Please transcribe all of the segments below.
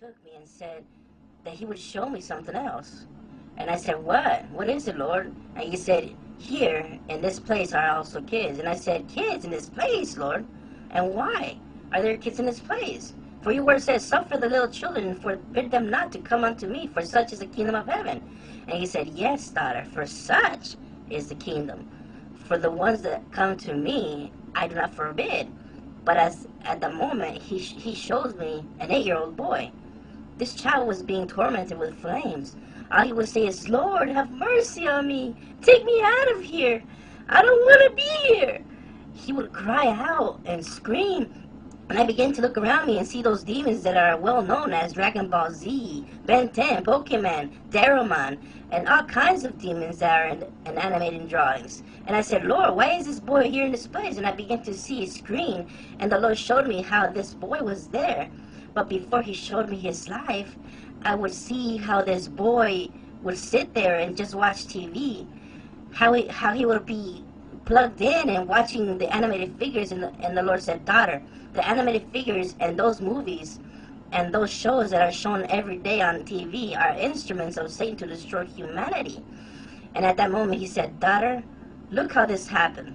took me and said that he would show me something else. And I said, what? What is it, Lord? And he said, here in this place are also kids. And I said, kids in this place, Lord? And why are there kids in this place? For your word says, suffer the little children and forbid them not to come unto me, for such is the kingdom of heaven. And he said, yes, daughter, for such is the kingdom. For the ones that come to me, I do not forbid. But as at the moment, he shows me an 8-year-old boy. This child was being tormented with flames. All he would say is, Lord, have mercy on me. Take me out of here. I don't want to be here. He would cry out and scream. And I began to look around me and see those demons that are well known as Dragon Ball Z, Ben 10, Pokemon, Darumon, and all kinds of demons that are in animated drawings. And I said, Lord, why is this boy here in this place? And I began to see his screen, and the Lord showed me how this boy was there. But before he showed me his life, I would see how this boy would sit there and just watch TV, how he would be plugged in and watching the animated figures, and the Lord said, daughter, the animated figures and those movies and those shows that are shown every day on TV are instruments of Satan to destroy humanity. And at that moment he said, daughter, look how this happened.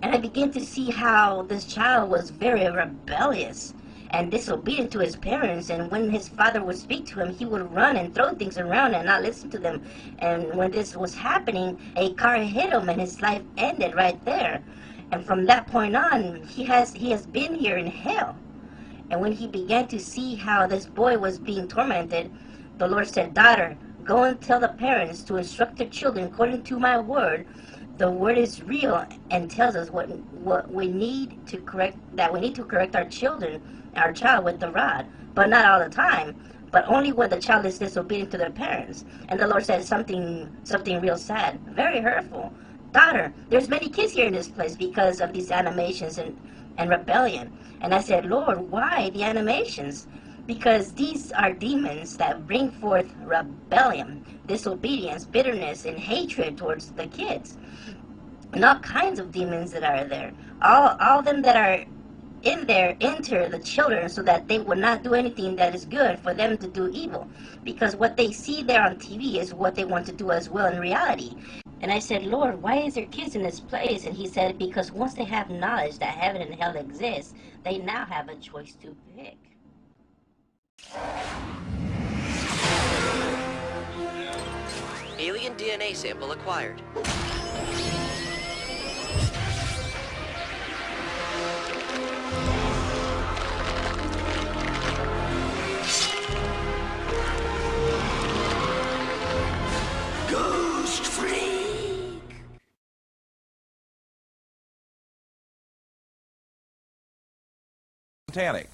And I began to see how this child was very rebellious and disobedient to his parents, and when his father would speak to him, he would run and throw things around and not listen to them. And when this was happening, a car hit him and his life ended right there. And from that point on, he has been here in hell. And when he began to see how this boy was being tormented, the Lord said, daughter, go and tell the parents to instruct their children according to my word. The word is real and tells us what we need to correct, that we need to correct our child with the rod, but not all the time, but only when the child is disobedient to their parents. And the Lord said something real sad, very hurtful. Daughter, there's many kids here in this place because of these animations and rebellion. And I said, Lord, why the animations? Because these are demons that bring forth rebellion, disobedience, bitterness, and hatred towards the kids. And all kinds of demons that are there. All of them that are in there enter the children so that they will not do anything that is good for them to do evil. Because what they see there on TV is what they want to do as well in reality. And I said, Lord, why is there kids in this place? And he said, because once they have knowledge that heaven and hell exist, they now have a choice to pick. Alien DNA sample acquired. Ghost Freak! Satanic.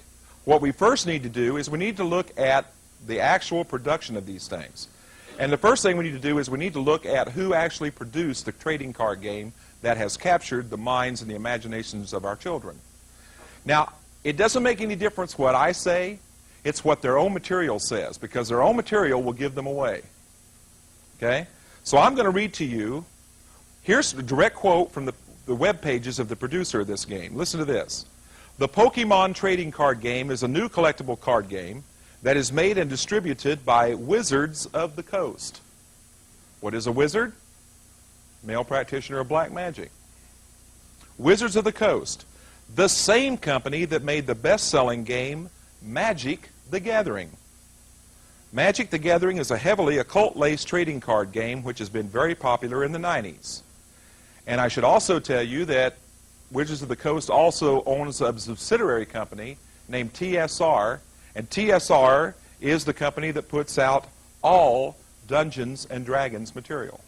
What we first need to do is we need to look at the actual production of these things. And the first thing we need to do is we need to look at who actually produced the trading card game that has captured the minds and the imaginations of our children. Now, it doesn't make any difference what I say, it's what their own material says, because their own material will give them away. Okay? So I'm going to read to you, here's a direct quote from the web pages of the producer of this game. Listen to this. The Pokemon trading card game is a new collectible card game that is made and distributed by Wizards of the Coast. What is a wizard? Male practitioner of black magic. Wizards of the Coast, the same company that made the best-selling game Magic the Gathering. Magic the Gathering is a heavily occult-laced trading card game which has been very popular in the 90s. And I should also tell you that Wizards of the Coast also owns a subsidiary company named TSR, and TSR is the company that puts out all Dungeons and Dragons material.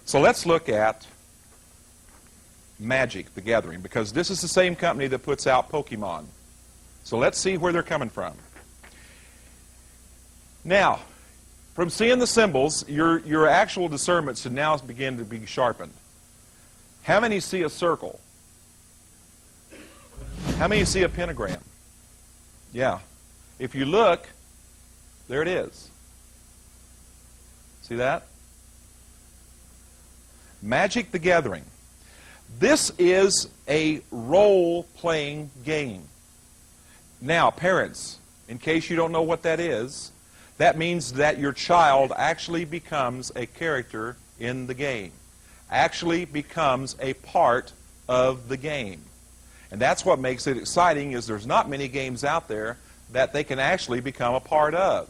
So let's look at Magic the Gathering, because this is the same company that puts out Pokemon. So let's see where they're coming from. Now, from seeing the symbols, your actual discernment should now begin to be sharpened. How many see a circle? How many see a pentagram? Yeah. If you look, there it is. See that? Magic the Gathering. This is a role-playing game. Now, parents, in case you don't know what that is, that means that your child actually becomes a character in the game, actually becomes a part of the game. And that's what makes it exciting, is there's not many games out there that they can actually become a part of.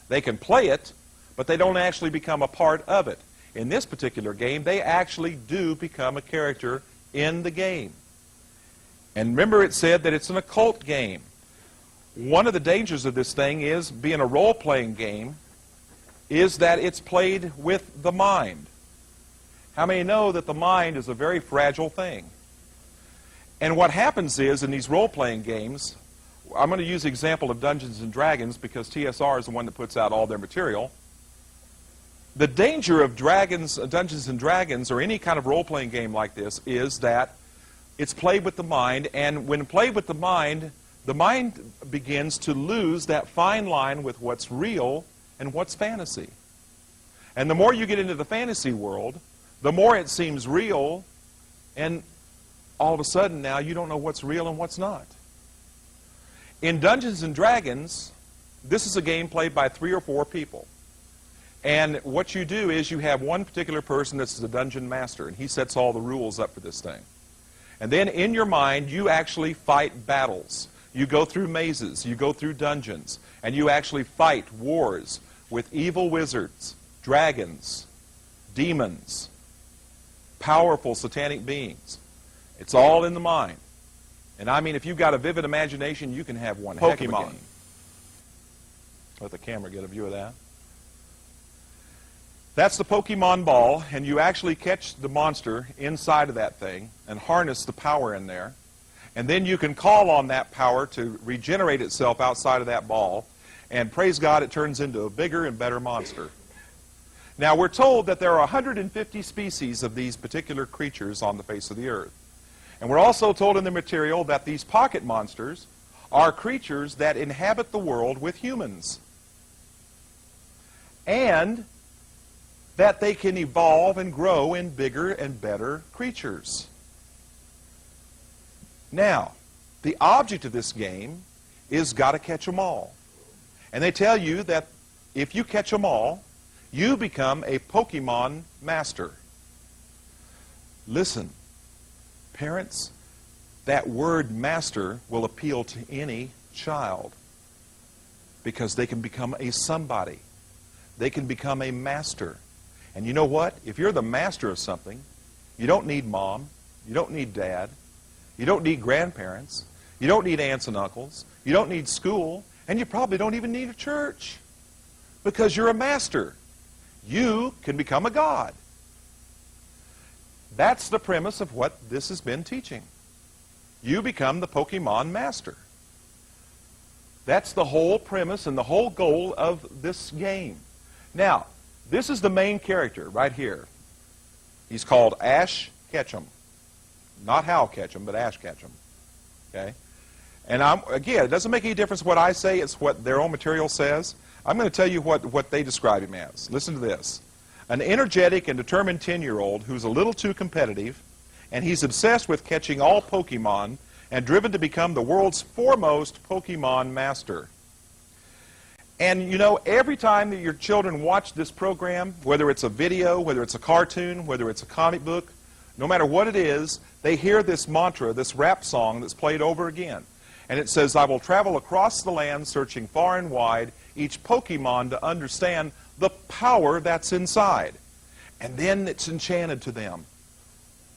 They can play it, but they don't actually become a part of it. In this particular game, they actually do become a character in the game. And remember, it said that it's an occult game. One of the dangers of this thing is, being a role-playing game, is that it's played with the mind. How many know that the mind is a very fragile thing? And what happens is, in these role-playing games, I'm going to use the example of Dungeons & Dragons because TSR is the one that puts out all their material. The danger of Dungeons & Dragons, or any kind of role-playing game like this, is that it's played with the mind, and when played with the mind begins to lose that fine line with what's real and what's fantasy. And the more you get into the fantasy world, the more it seems real, and all of a sudden now you don't know what's real and what's not. In Dungeons & Dragons, this is a game played by 3 or 4 people. And what you do is you have one particular person that's the dungeon master, and he sets all the rules up for this thing. And then in your mind, you actually fight battles. You go through mazes, you go through dungeons, and you actually fight wars with evil wizards, dragons, demons, powerful satanic beings. It's all in the mind. And I mean, if you've got a vivid imagination, you can have one heck of a game. Let the camera get a view of that. That's the Pokemon ball, and you actually catch the monster inside of that thing and harness the power in there. And then you can call on that power to regenerate itself outside of that ball. And praise God, it turns into a bigger and better monster. Now, we're told that there are 150 species of these particular creatures on the face of the earth. And we're also told in the material that these pocket monsters are creatures that inhabit the world with humans. And that they can evolve and grow in bigger and better creatures. Now, the object of this game is gotta catch 'em all. And they tell you that if you catch 'em all, you become a Pokemon master. Listen, parents, that word master will appeal to any child because they can become a somebody. They can become a master. And you know what? If you're the master of something, you don't need mom, you don't need dad, you don't need grandparents, you don't need aunts and uncles, you don't need school, and you probably don't even need a church because you're a master. You can become a god. That's the premise of what this has been teaching. You become the Pokemon master. That's the whole premise and the whole goal of this game. Now, this is the main character right here. He's called Ash Ketchum. Not Hal Ketchum, but Ash Ketchum. Okay? And again, it doesn't make any difference what I say. It's what their own material says. I'm going to tell you what they describe him as. Listen to this. An energetic and determined 10-year-old who's a little too competitive, and he's obsessed with catching all Pokemon and driven to become the world's foremost Pokemon master. And you know, every time that your children watch this program, whether it's a video, whether it's a cartoon, whether it's a comic book, no matter what it is, they hear this mantra, this rap song that's played over again. And it says, I will travel across the land searching far and wide, each Pokemon to understand the power that's inside. And then it's enchanted to them.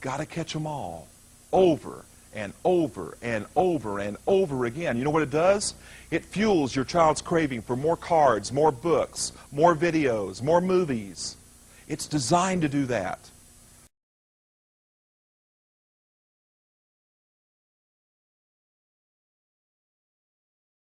Gotta catch them all. Over and over and over and over again. You know what it does? It fuels your child's craving for more cards, more books, more videos, more movies. It's designed to do that.